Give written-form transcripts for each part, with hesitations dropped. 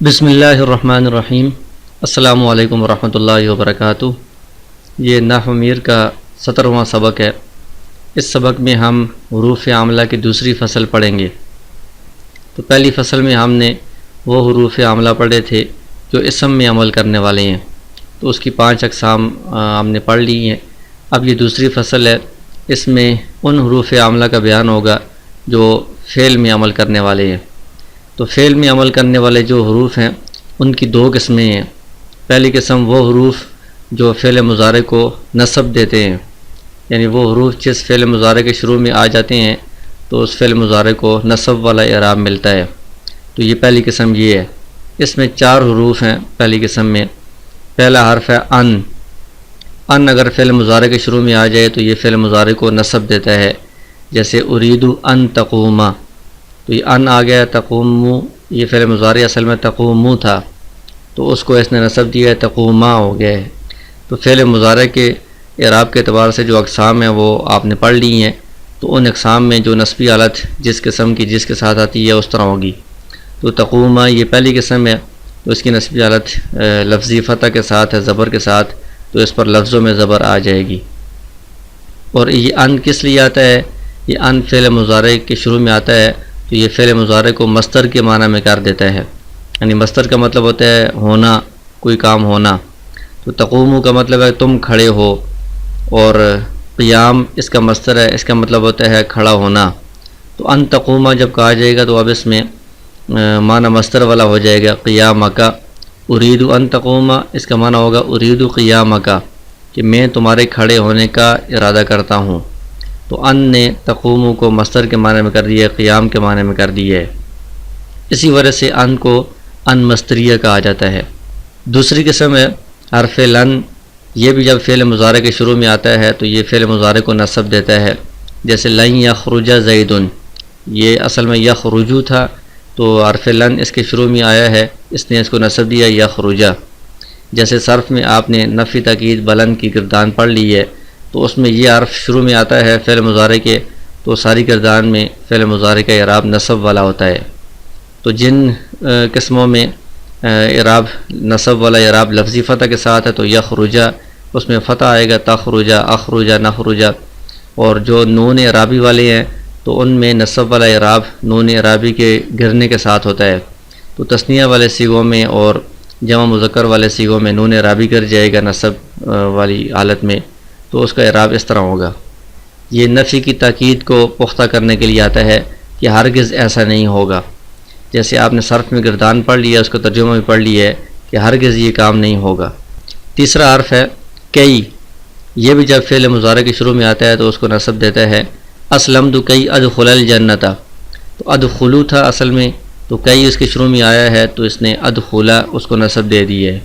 بسم اللہ الرحمن الرحیم۔ السلام علیکم ورحمۃ اللہ وبرکاتہ۔ یہ نحو میر کا 17واں سبق ہے۔ اس سبق میں ہم حروف عاملہ کی دوسری فصل پڑھیں گے۔ تو پہلی فصل میں ہم نے وہ حروف عاملہ پڑھے تھے جو اسم میں عمل کرنے والے ہیں، تو اس کی 5 اقسام ہم نے پڑھ لی ہیں۔ اب یہ دوسری فصل ہے، اس میں ان حروف عاملہ کا بیان ہوگا جو فعل میں عمل کرنے والے ہیں۔ تو فعل میں عمل کرنے والے جو حروف ہیں ان کی 2 قسمیں ہیں۔ پہلی قسم وہ حروف جو فعل مضارع کو نصب دیتے ہیں، یعنی وہ حروف جس فعل مضارع کے شروع میں آ جاتے ہیں تو اس فعل مضارع کو نصب والا اعراب ملتا ہے۔ تو یہ پہلی قسم یہ ہے۔ اس میں 4 حروف ہیں پہلی قسم میں۔ پہلا حرف ہے ان اگر فعل مضارع کے شروع میں آ جائے تو یہ فعل مضارع کو نصب دیتا ہے، جیسے اریدو ان تقوما، تو یہ ان آ گیا، تقومو یہ فعل مضارع اصل میں تقومو تھا، تو اس کو اس نے نصب دیا ہے، تقوما ہو گیا ہے۔ تو فعل مضارع کے اعراب کے اعتبار سے جو اقسام ہیں وہ آپ نے پڑھ لی ہیں۔ تو ان اقسام میں جو نصبی حالت جس قسم کی جس کے ساتھ آتی ہے اس طرح ہوگی۔ تو تقوما یہ پہلی قسم ہے، تو اس کی نصبی حالت لفظی فتح کے ساتھ ہے، زبر کے ساتھ، تو اس پر لفظوں میں زبر آ جائے گی۔ اور یہ ان کس لیے آتا ہے؟ یہ ان فعل مضارع کے شروع میں آتا ہے تو یہ فعل مضارع کو مصدر کے معنی میں کر دیتا ہے، یعنی مصدر کا مطلب ہوتا ہے ہونا، کوئی کام ہونا۔ تو تقومو کا مطلب ہے تم کھڑے ہو، اور قیام اس کا مصدر ہے، اس کا مطلب ہوتا ہے کھڑا ہونا۔ تو ان تقوما جب کہا جائے گا تو اب اس میں معنی مصدر والا ہو جائے گا، قیامکا۔ اریدو ان تقوما اس کا معنی ہوگا اریدو قیامکا، کہ میں تمہارے کھڑے ہونے کا ارادہ کرتا ہوں۔ تو ان نے تقومو کو مصدر کے معنی میں کر دیا ہے، قیام کے معنی میں کر دیا ہے۔ اسی وجہ سے ان کو ان مصدریہ کہا جاتا ہے۔ دوسری قسم ہے حرف لن، یہ بھی جب فعل مضارع کے شروع میں آتا ہے تو یہ فعل مضارع کو نصب دیتا ہے، جیسے لن یخرج زید، یہ اصل میں یخرجو تھا، تو حرف لن اس کے شروع میں آیا ہے، اس نے اس کو نصب دیا یخرج۔ جیسے صرف میں آپ نے نفی تاکید بلند کی گردان پڑھ لی ہے، تو اس میں یہ حرف شروع میں آتا ہے فعل مضارع کے، تو ساری گردان میں فعل مضارع کا اعراب نصب والا ہوتا ہے۔ تو جن قسموں میں اعراب نصب والا اعراب لفظی فتح کے ساتھ ہے تو یخرجا، اس میں فتح آئے گا، تخرجا، اخرجا، نخرجا۔ اور جو نون اعرابی والے ہیں تو ان میں نصب والا اعراب نون اعرابی کے گرنے کے ساتھ ہوتا ہے۔ تو تثنیہ والے صیغوں میں اور جمع مذکر والے صیغوں میں نون اعرابی گر جائے گا نصب والی حالت میں، تو اس کا اعراب اس طرح ہوگا۔ یہ نفی کی تاکید کو پختہ کرنے کے لیے آتا ہے کہ ہرگز ایسا نہیں ہوگا، جیسے آپ نے صرف میں گردان پڑھ لیا، اس کا ترجمہ بھی پڑھ لیا ہے کہ ہرگز یہ کام نہیں ہوگا۔ تیسرا حرف ہے کئی، یہ بھی جب فعل مضارع کے شروع میں آتا ہے تو اس کو نصب دیتا ہے، اسلمت کئی ادخل الجنت، تو ادخلو تھا اصل میں، تو کئی اس کے شروع میں آیا ہے تو اس نے ادخلا اس کو نصب دے دی ہے۔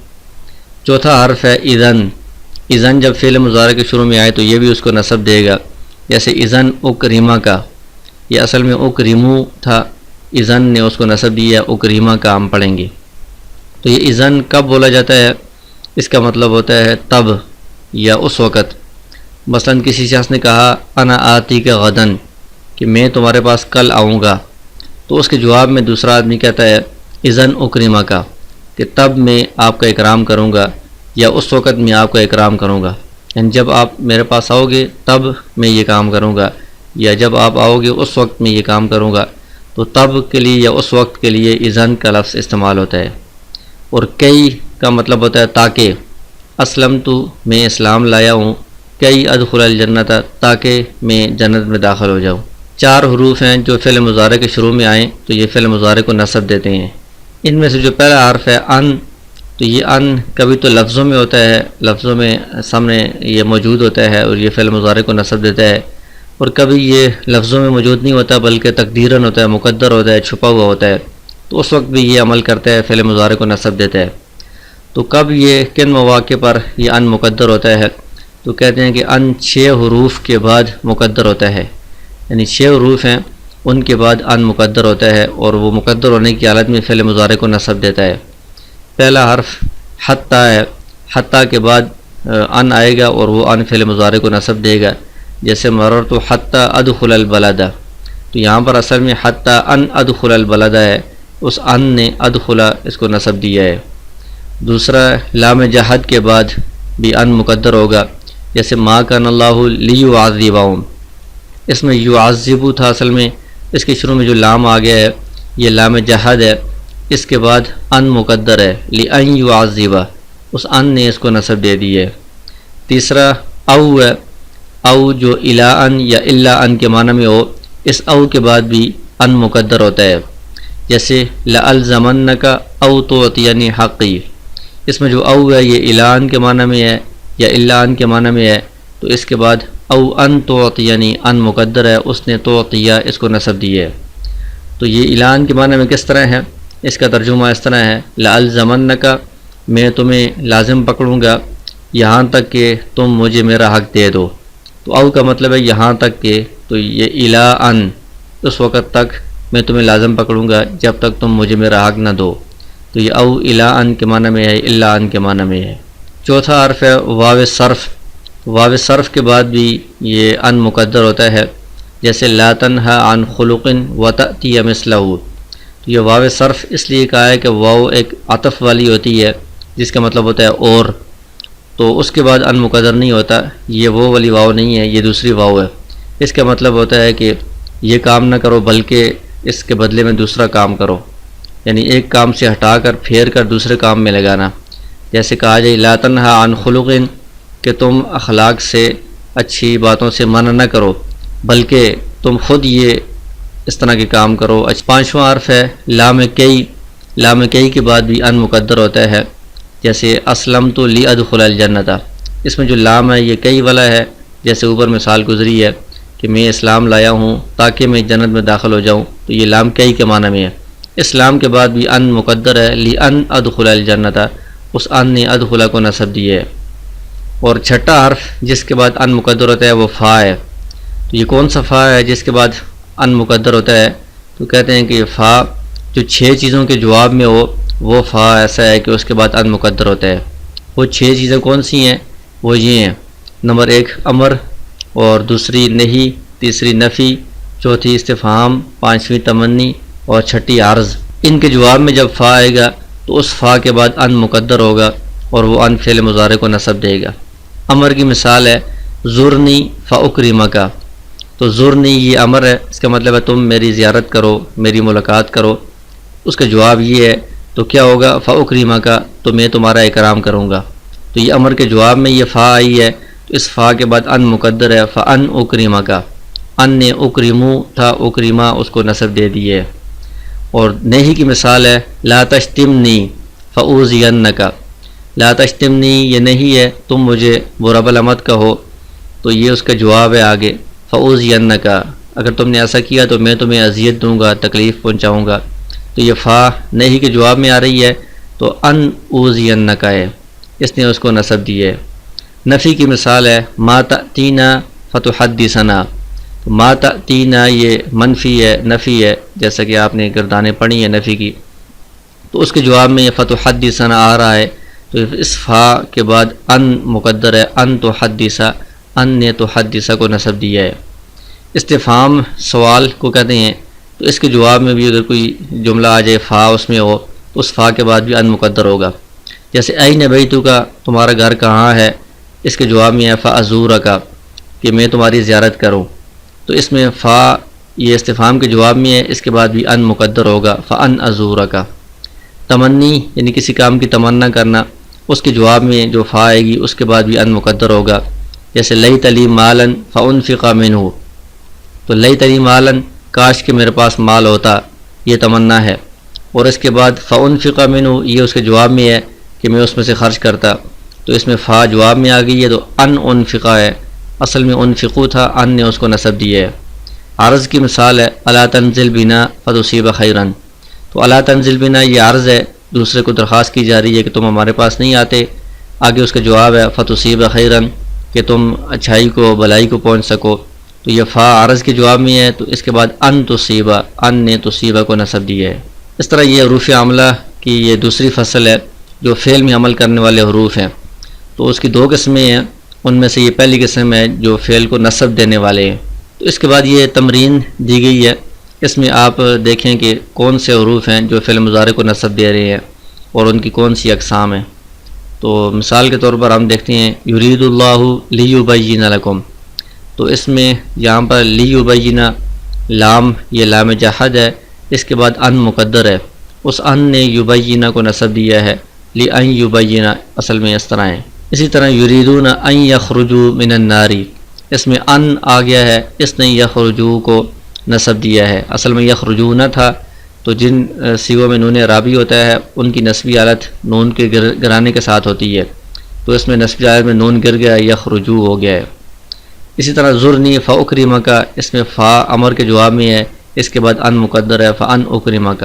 چوتھا حرف ہے اذن جب فعل مضارع کے شروع میں آئے تو یہ بھی اس کو نصب دے گا، جیسے اذن اکریمہ کا، یہ اصل میں اکریمو تھا، اذن نے اس کو نصب دیا، اکریمہ کا ہم پڑھیں گے۔ تو یہ اذن کب بولا جاتا ہے؟ اس کا مطلب ہوتا ہے تب یا اس وقت۔ مثلا کسی شخص نے کہا انا آتی کا غدن، کہ میں تمہارے پاس کل آؤں گا، تو اس کے جواب میں دوسرا آدمی کہتا ہے اذن اکریمہ کا، کہ تب میں آپ کا اکرام کروں گا، یا اس وقت میں آپ کا اکرام کروں گا، یعنی جب آپ میرے پاس آؤ گے تب میں یہ کام کروں گا، یا جب آپ آؤ گے اس وقت میں یہ کام کروں گا۔ تو تب کے لیے یا اس وقت کے لیے اذن کا لفظ استعمال ہوتا ہے۔ اور کئی کا مطلب ہوتا ہے تاکہ، اسلمت میں اسلام لایا ہوں، کئی ادخل الجنت تاکہ میں جنت میں داخل ہو جاؤں۔ 4 حروف ہیں جو فعل مضارع کے شروع میں آئیں تو یہ فعل مضارع کو نصب دیتے ہیں۔ ان میں سے جو پہلا حرف ہے ان، تو یہ ان کبھی تو لفظوں میں ہوتا ہے، لفظوں میں سامنے یہ موجود ہوتا ہے اور یہ فعل مضارع کو نصب دیتا ہے، اور کبھی یہ لفظوں میں موجود نہیں ہوتا بلکہ تقدیراً ہوتا ہے، مقدر ہوتا ہے، چھپا ہوا ہوتا ہے، تو اس وقت بھی یہ عمل کرتا ہے، فعل مضارع کو نصب دیتا ہے۔ تو کب یہ کن مواقع پر یہ ان مقدر ہوتا ہے؟ تو کہتے ہیں کہ ان 6 حروف کے بعد مقدر ہوتا ہے، یعنی 6 حروف ہیں ان کے بعد ان مقدر ہوتا ہے، اور وہ مقدر ہونے کی حالت میں فعل مضارع کو نصب دیتا ہے۔ پہلا حرف حتی ہے، حتی کے بعد ان آئے گا اور وہ ان فعل مضارع کو نصب دے گا، جیسے مررت حتی ادخل البلد، تو یہاں پر اصل میں حتی ان ادخل البلد ہے، اس ان نے ادخلا اس کو نصب دیا ہے۔ دوسرا لام جہد کے بعد بھی ان مقدر ہوگا، جیسے ما کان اللہ لیعذبہم، اس میں یعذبو تھا، اصل میں اس کے شروع میں جو لام آ گیا ہے یہ لام جہد ہے، اس کے بعد ان مقدر ہے، لأن یعذبہ، اس ان نے اس کو نصب دے دی ہے۔ تیسرا او ہے، او جو الا ان یا الا ان کے معنی میں ہو، اس او کے بعد بھی ان مقدر ہوتا ہے، جیسے لألزمنک او تعطینی حقی، اس میں جو او ہے یہ الا ان کے معنی میں ہے یا الا ان کے معنی میں ہے، تو اس کے بعد او ان تعطینی ان مقدر ہے، اس نے تعطیہ اس کو نصب دی ہے۔ تو یہ الا ان کے معنی میں کس طرح ہے؟ اس کا ترجمہ اس طرح ہے، لألزمنک، میں تمہیں لازم پکڑوں گا یہاں تک کہ تم مجھے میرا حق دے دو۔ تو او کا مطلب ہے یہاں تک کہ، تو یہ الا ان، اس وقت تک میں تمہیں لازم پکڑوں گا جب تک تم مجھے میرا حق نہ دو، تو یہ او الا ان کے معنی میں ہے، الا ان کے معنی میں ہے۔ چوتھا حرف ہے واو صرف، واو صرف کے بعد بھی یہ ان مقدر ہوتا ہے، جیسے لا تنہا عن خلق وتأتی مثلہ، تو یہ واو صرف اس لیے کہا ہے کہ واو ایک عطف والی ہوتی ہے جس کا مطلب ہوتا ہے اور، تو اس کے بعد ان مقدر نہیں ہوتا، یہ وہ والی واو نہیں ہے، یہ دوسری واو ہے، اس کا مطلب ہوتا ہے کہ یہ کام نہ کرو بلکہ اس کے بدلے میں دوسرا کام کرو، یعنی ایک کام سے ہٹا کر پھیر کر دوسرے کام میں لگانا۔ جیسے کہا جائے لا تنہا عن خلق، کہ تم اخلاق سے، اچھی باتوں سے منع نہ کرو بلکہ تم خود یہ اس طرح کے کام کرو۔ پانچواں حرف ہے لام کئی، لام کئی کے بعد بھی ان مقدر ہوتا ہے، جیسے اسلمت لأدخل الجنۃ، اس میں جو لام ہے یہ کئی والا ہے، جیسے اوپر مثال گزری ہے کہ میں اسلام لایا ہوں تاکہ میں جنت میں داخل ہو جاؤں، تو یہ لام کئی کے معنی میں ہے۔ اسلام کے بعد بھی ان مقدر ہے، لأن ادخل الجنۃ، اس ان نے ادخلا کو نصب دی ہے۔ اور چھٹا حرف جس کے بعد ان مقدر ہوتا ہے وہ فا ہے، تو یہ کون سا فا ہے جس کے بعد ان مقدر ہوتا ہے؟ تو کہتے ہیں کہ یہ فا جو 6 چیزوں کے جواب میں ہو وہ فا ایسا ہے کہ اس کے بعد ان مقدر ہوتا ہے۔ وہ 6 چیزیں کون سی ہیں؟ وہ یہ ہیں، نمبر 1 امر، اور دوسری نہیں، تیسری نفی، چوتھی استفہام، پانچویں تمنی اور چھٹی عرض۔ ان کے جواب میں جب فا آئے گا تو اس فا کے بعد ان مقدر ہوگا اور وہ ان فعل مضارع کو نصب دے گا۔ امر کی مثال ہے زرنی فاکرمک، تو زرنی یہ امر ہے، اس کا مطلب ہے تم میری زیارت کرو، میری ملاقات کرو، اس کا جواب یہ ہے تو کیا ہوگا؟ فاکرمک، تو میں تمہارا اکرام کروں گا، تو یہ امر کے جواب میں یہ فا آئی ہے، تو اس فا کے بعد ان مقدر ہے، فان اکرمک، ان نے اکرمو تھا، اکرما اس کو نصب دے دیے۔ اور نہیں کی مثال ہے لا تشتمنی فاؤذینک، لا تشتمنی یہ نہیں ہے تم مجھے برا بھلا مت کہو، تو یہ اس کا جواب ہے آگے فاؤذینک، اگر تم نے ایسا کیا تو میں تمہیں اذیت دوں گا، تکلیف پہنچاؤں گا، تو یہ فا نہیں کے جواب میں آ رہی ہے تو ان اوذینک ہے، اس نے اس کو نصب دی ہے۔ نفی کی مثال ہے ما تأتینا فتحدثنا، تو ما تأتینا یہ منفی ہے، نفی ہے، جیسا کہ آپ نے گردانیں پڑھی ہیں نفی کی، تو اس کے جواب میں یہ فتحدثنا آ رہا ہے، تو اس فا کے بعد ان مقدر ہے، ان تحدثا، ان نے تحدثا کو نصب دیا ہے۔ استفہام سوال کو کہتے ہیں، تو اس کے جواب میں بھی اگر کوئی جملہ آ جائے فا اس میں ہو تو اس فا کے بعد بھی ان مقدر ہوگا، جیسے این بیتک، تمہارا گھر کہاں ہے، اس کے جواب میں ہے فازورک، کہ میں تمہاری زیارت کروں، تو اس میں فا یہ استفہام کے جواب میں ہے، اس کے بعد بھی ان مقدر ہوگا، فان ازورک۔ تمنی یعنی کسی کام کی تمنا کرنا، اس کے جواب میں جو فا آئے گی اس کے بعد بھی ان مقدر ہوگا، جیسے لیت لی مالا فانفق منہ، تو لیت لی مالا کاش کہ میرے پاس مال ہوتا، یہ تمنا ہے، اور اس کے بعد فانفق منہ یہ اس کے جواب میں ہے کہ میں اس میں سے خرچ کرتا، تو اس میں فا جواب میں آ گئی ہے تو ان انفقا ہے، اصل میں انفقو تھا، ان نے اس کو نصب دیا ہے۔ عرض کی مثال ہے الا تنزل بنا فتصیب خیرا، تو الا تنزل بنا یہ عرض ہے، دوسرے کو درخواست کی جا رہی ہے کہ تم ہمارے پاس نہیں آتے، آگے اس کا جواب ہے فتصیب خیرا، کہ تم اچھائی کو، بھلائی کو پہنچ سکو، تو یہ فا عرض کے جواب میں ہے، تو اس کے بعد ان تصیبہ، ان نے تصیبہ کو نصب دیا ہے۔ اس طرح یہ حروف عملہ کی یہ دوسری فصل ہے جو فعل میں عمل کرنے والے حروف ہیں، تو اس کی 2 قسمیں ہیں، ان میں سے یہ پہلی قسم ہے جو فعل کو نصب دینے والے ہیں۔ تو اس کے بعد یہ تمرین دی گئی ہے اس میں آپ دیکھیں کہ کون سے حروف ہیں جو فعل مضارع کو نصب دے رہے ہیں اور ان کی کون سی اقسام ہیں۔ تو مثال کے طور پر ہم دیکھتے ہیں یرید اللہ لیبین لکم، تو اس میں یہاں پر لیبین لام، یہ لام جحد ہے، اس کے بعد ان مقدر ہے، اس ان نے یبینہ کو نصب دیا ہے، لأن یبینہ اصل میں اس طرح ہے۔ اسی طرح یریدون ان یخرجوا من النار، اس میں ان آ گیا ہے، اس نے یخرجو کو نصب دیا ہے، اصل میں یخرجون تھا، تو جن صیغوں میں نون رابی ہوتا ہے ان کی نسبی حالت نون کے گرانے کے ساتھ ہوتی ہے، تو اس میں نسبی حالت میں نون گر گیا، یخرجو ہو گیا ہے۔ اسی طرح زرنی فاکرمک، اس میں فا امر کے جواب میں ہے، اس کے بعد ان مقدر ہے، فان اکرمک۔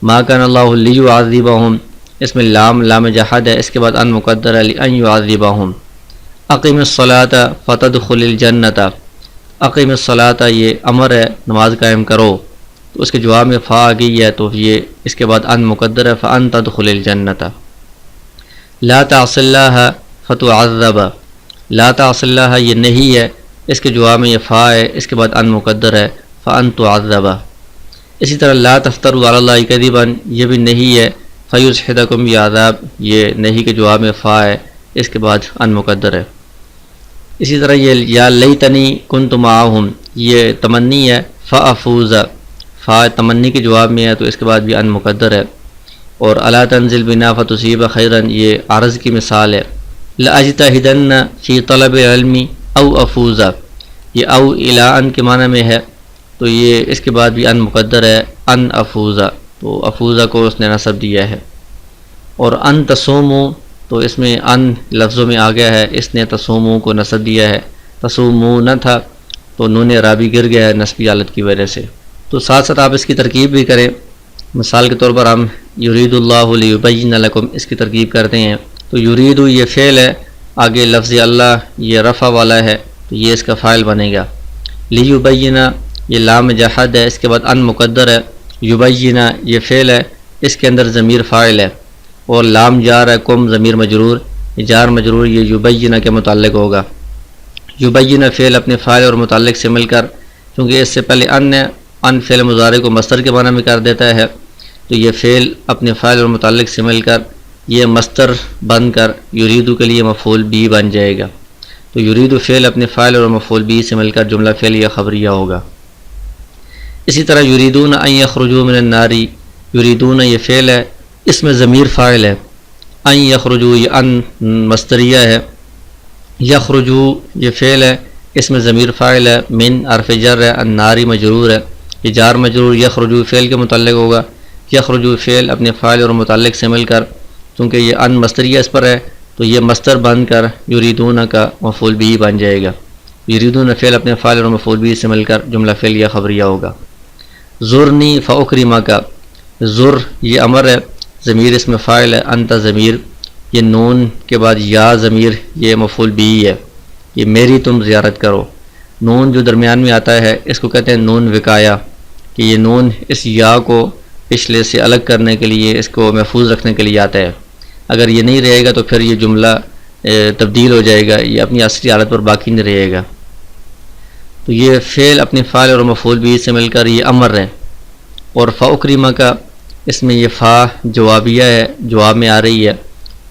ما کان اللہ لیعذبہم، اس میں لام جحد ہے، اس کے بعد ان مقدر ہے، لأن یعذبہم۔ اقم الصلاۃ فتدخل الجنۃ، اقم الصلاۃ یہ امر ہے، نماز قائم کرو، تو اس کے جواب میں فا آ گئی ہے، تو یہ اس کے بعد ان مقدر ہے، فان تدخل الجنۃ۔ لا تعص اللہ فتعذب، لا تعص اللہ یہ نہیں ہے، اس کے جواب میں یہ فا ہے، اس کے بعد ان مقدر ہے، فان تعذب۔ اسی طرح لا تفتروا علی اللہ کذبا، یہ بھی نہیں ہے، فیضحکم بعذاب، یہ نہیں کے جواب میں فا ہے، اس کے بعد ان مقدر ہے۔ اسی طرح یہ یا لیتنی کنت معہم، یہ تمنی ہے، فافوز، فا تمنی کے جواب میں ہے، تو اس کے بعد بھی ان مقدر ہے۔ اور الا تنزل بنا فتصیب خیرا، یہ عرض کی مثال ہے۔ لاجتہدن فی طلب العلم او افوز، یہ او الی ان کے معنی میں ہے، تو یہ اس کے بعد بھی ان مقدر ہے، ان افوزا، تو افوزا کو اس نے نصب دیا ہے۔ اور ان تصومو، تو اس میں ان لفظوں میں آ گیا ہے، اس نے تصومو کو نصب دیا ہے، تصومو نہ تھا، تو نون رابی گر گیا ہے نصبی حالت کی وجہ سے۔ تو ساتھ ساتھ آپ اس کی ترکیب بھی کریں، مثال کے طور پر ہم یرید اللہ لیبین لکم اس کی ترکیب کرتے ہیں، تو یرید یہ فعل ہے، آگے لفظ اللہ یہ رفع والا ہے، تو یہ اس کا فاعل بنے گا۔ لیبین یہ لام جحد ہے، اس کے بعد ان مقدر ہے، یبین یہ فعل ہے، اس کے اندر ضمیر فاعل ہے، اور لام جار ہے، کم ضمیر مجرور، یہ جار مجرور یہ یبین کے متعلق ہوگا۔ یبین فعل اپنے فاعل اور متعلق سے مل کر، کیونکہ اس سے پہلے ان فعل مضارع کو مصدر کے معنی میں کر دیتا ہے، تو یہ فعل اپنے فاعل اور متعلق سے مل کر یہ مصدر بن کر یریدو کے لیے مفعول بھی بن جائے گا، تو یریدو فعل اپنے فاعل اور مفعول بھی سے مل کر جملہ فعلیہ خبریہ ہوگا۔ اسی طرح یریدون ان یخرجوا من النار، یریدون یہ فعل ہے، اس میں ضمیر فاعل ہے، ان یخرجوا یہ ان مصدریہ ہے، یخرجوا یہ فعل ہے، اس میں ضمیر فاعل ہے، من حرف جر ہے، النار مجرور ہے، یہ جار مجرور یخرجوا فعل کے متعلق ہوگا، یخرجوا فعل اپنے فاعل اور متعلق سے مل کر، چونکہ یہ ان مصدریہ اس پر ہے، تو یہ مصدر بن کر یریدون کا مفعول بھی بن جائے گا۔ یریدون فعل اپنے فاعل اور مفعول بھی سے مل کر جملہ فعلیہ خبریہ ہوگا۔ زرنی فاکرمک، زر یہ امر ہے، ضمیر اس میں فاعل ہے، انت ضمیر، یہ نون کے بعد یا ضمیر یہ مفعول بھی ہے، یہ میری تم زیارت کرو۔ نون جو درمیان میں آتا ہے اس کو کہتے ہیں نون وقایا، کہ یہ نون اس یا کو پچھلے سے الگ کرنے کے لیے، اس کو محفوظ رکھنے کے لیے آتا ہے، اگر یہ نہیں رہے گا تو پھر یہ جملہ تبدیل ہو جائے گا، یہ اپنی اصلی حالت پر باقی نہیں رہے گا۔ تو یہ فعل اپنے فاعل اور مفعول بھی سے مل کر یہ امر ہے۔ اور فاکرمک اس میں یہ فا جوابیہ ہے، جواب میں آ رہی ہے،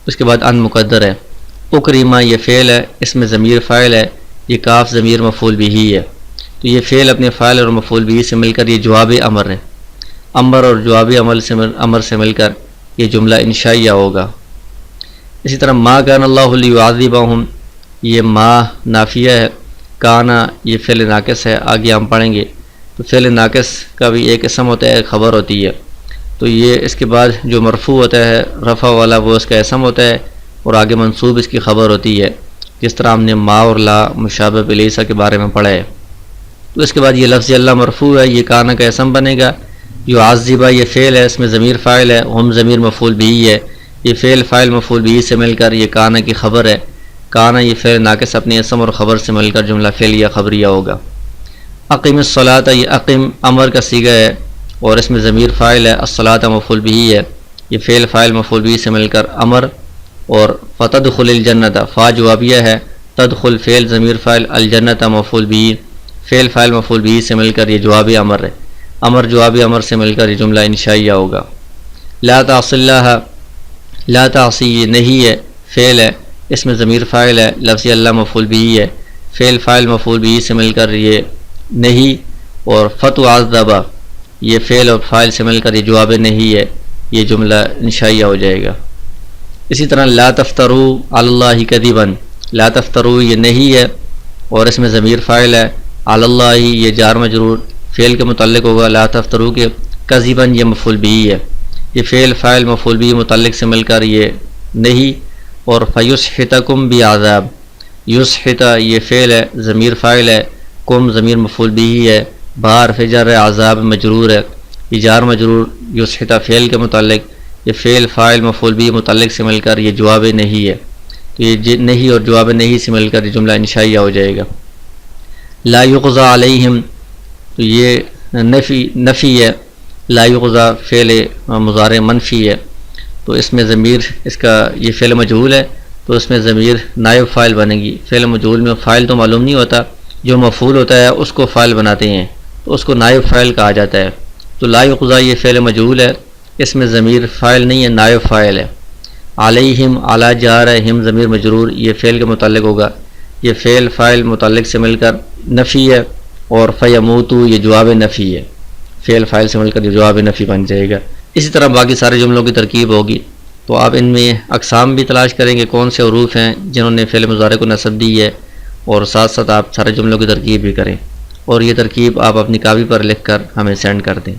اس کے بعد ان مقدر ہے۔ اکریمہ یہ فعل ہے، اس میں ضمیر فاعل ہے، یہ کاف ضمیر مفعول بھی ہے، تو یہ فعل اپنے فاعل اور مفعول بھی سے مل کر یہ جواب امر ہے۔ امر اور جواب امر سے مل کر یہ جملہ انشائیہ ہوگا۔ اسی طرح ما کان اللہ لیعذبہم، یہ ما نافیہ ہے، کانا یہ فعل ناقص ہے، آگے ہم پڑھیں گے، تو فعل ناقص کا بھی ایک اسم ہوتا ہے، ایک خبر ہوتی ہے، تو یہ اس کے بعد جو مرفوع ہوتا ہے رفع والا وہ اس کا اسم ہوتا ہے، اور آگے منصوب اس کی خبر ہوتی ہے، جس طرح ہم نے ما اور لا مشابہ بلیسا کے بارے میں پڑھا ہے۔ تو اس کے بعد یہ لفظ اللہ مرفوع ہے، یہ کانا کا اسم بنے گا۔ یعذبہ یہ فعل ہے، اس میں ضمیر فاعل ہے، ہم ضمیر مفعول بھی ہے، یہ فعل فاعل مفعول بھی سے مل کر یہ کانا کی خبر ہے۔ کانا یہ فعل ناقص اپنے اسم اور خبر سے مل کر جملہ فعلیہ خبریہ ہوگا۔ اقیم الصلاۃ یہ اقیم امر کا صیغہ ہے، اور اس میں ضمیر فاعل ہے، الصلاۃ مفعول بھی ہے، یہ فعل فاعل مفعول بھی سے مل کر امر۔ اور فتدخل الجنت فا جوابیہ ہے، تدخل فعل ضمیر فاعل، الجنت مفعول بھی، فعل فاعل مفعول بھی سے مل کر یہ جواب امر ہے۔ امر جواب امر سے مل کر یہ جملہ انشائیہ ہوگا۔ لا تعص اللہ، لا تعصی یہ نہیں ہے، فعل ہے، اس میں ضمیر فاعل ہے، لفظ اللہ مفعول بھی ہے، فعل فاعل مفعول بھی سے مل کر یہ نہیں، اور فتعذبہ یہ فعل اور فاعل سے مل کر یہ جواب نہیں ہے، یہ جملہ انشائیہ ہو جائے گا۔ اسی طرح لا تفتروا علی اللہ کذبا، لا تفتروا یہ نہیں ہے اور اس میں ضمیر فاعل ہے، علی اللہ یہ جار مجرور فعل کے متعلق ہوگا، لا تفتروا کے کذبا یہ مفعول بھی ہے، یہ فعل فاعل مفعول بھی متعلق سے مل کر یہ نہیں، اور فیسحتکم بعذاب، یسحت یہ فعل ہے، ضمیر فاعل ہے، کم ضمیر مفعول بھی ہے، بار فجر عذاب مجرور ہے، یہ جار مجرور یسحت فعل کے متعلق، یہ فعل فاعل مفعول بھی متعلق سے مل کر یہ جواب نہیں ہے، تو یہ نہیں اور جواب نہیں سے مل کر یہ جملہ انشائیہ ہو جائے گا۔ لا یقضی علیہم تو یہ نفی ہے، لا یقضی فعل مضارع منفی ہے، تو اس میں ضمیر اس کا یہ فعل مجہول ہے تو اس میں ضمیر نائب فاعل بنے گی۔ فعل مجہول میں فاعل تو معلوم نہیں ہوتا، جو مفعول ہوتا ہے اس کو فاعل بناتے ہیں تو اس کو نائب فاعل کہا جاتا ہے۔ تو لا یقضی یہ فعل مجہول ہے، اس میں ضمیر فاعل نہیں ہے، نائب فاعل ہے۔ علیہم علی جار ہے، ہم ضمیر مجرور یہ فعل کے متعلق ہوگا، یہ فعل فاعل متعلق سے مل کر نفی ہے، اور فیموتو یہ جواب نفی ہے، فعل فاعل سے مل کر یہ جواب نفی بن جائے گا۔ اسی طرح باقی سارے جملوں کی ترکیب ہوگی، تو آپ ان میں اقسام بھی تلاش کریں گے کون سے حروف ہیں جنہوں نے فعل مضارع کو نصب دی ہے، اور ساتھ ساتھ آپ سارے جملوں کی ترکیب بھی کریں، اور یہ ترکیب آپ اپنی کاپی پر لکھ کر ہمیں سینڈ کر دیں۔